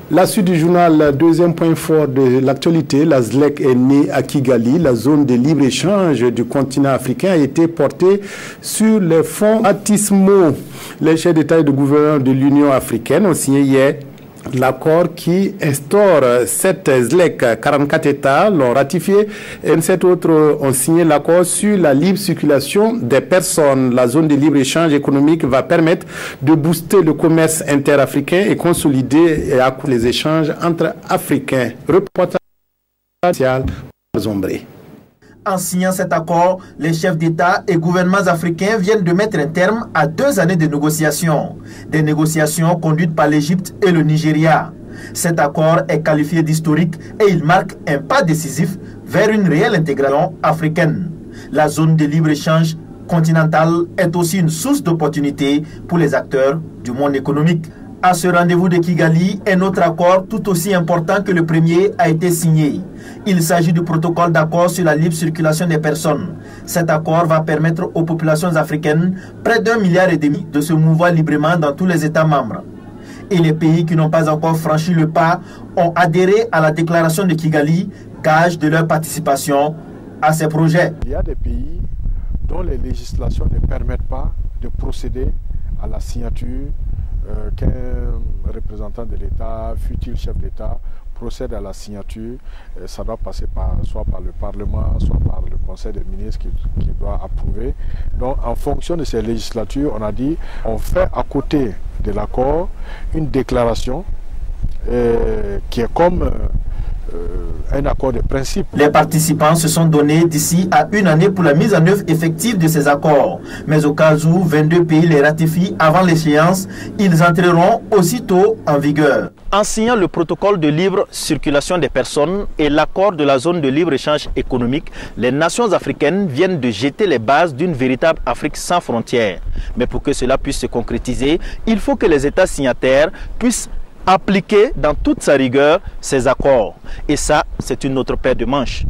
La suite du journal, deuxième point fort de l'actualité, la ZLEC est née à Kigali. La zone de libre-échange du continent africain a été portée sur les fonds baptismaux. Les chefs d'État et de gouvernement de l'Union africaine ont signé hier l'accord qui instaure cette ZLEC. 44 États l'ont ratifié et 7 autres ont signé l'accord sur la libre circulation des personnes. La zone de libre-échange économique va permettre de booster le commerce interafricain et consolider et accroître les échanges entre Africains. Reportage spécial Zombré. En signant cet accord, les chefs d'État et gouvernements africains viennent de mettre un terme à 2 années de négociations. Des négociations conduites par l'Égypte et le Nigeria. Cet accord est qualifié d'historique et il marque un pas décisif vers une réelle intégration africaine. La zone de libre-échange continentale est aussi une source d'opportunités pour les acteurs du monde économique. À ce rendez-vous de Kigali, un autre accord tout aussi important que le premier a été signé. Il s'agit du protocole d'accord sur la libre circulation des personnes. Cet accord va permettre aux populations africaines, près d'1,5 milliard, de se mouvoir librement dans tous les États membres. Et les pays qui n'ont pas encore franchi le pas ont adhéré à la déclaration de Kigali, gage de leur participation à ces projets. Il y a des pays dont les législations ne permettent pas de procéder à la signature qu'un représentant de l'État, fut-il chef d'État, procède à la signature. Ça doit passer soit par le Parlement, soit par le Conseil des ministres qui doit approuver. Donc en fonction de ces législatures, on a dit on fait à côté de l'accord une déclaration qui est comme un accord de principe. Les participants se sont donnés d'ici à 1 année pour la mise en œuvre effective de ces accords. Mais au cas où 22 pays les ratifient avant l'échéance, ils entreront aussitôt en vigueur. En signant le protocole de libre circulation des personnes et l'accord de la zone de libre-échange économique, les nations africaines viennent de jeter les bases d'une véritable Afrique sans frontières. Mais pour que cela puisse se concrétiser, il faut que les États signataires puissent appliquer dans toute sa rigueur ces accords. Et ça, c'est une autre paire de manches.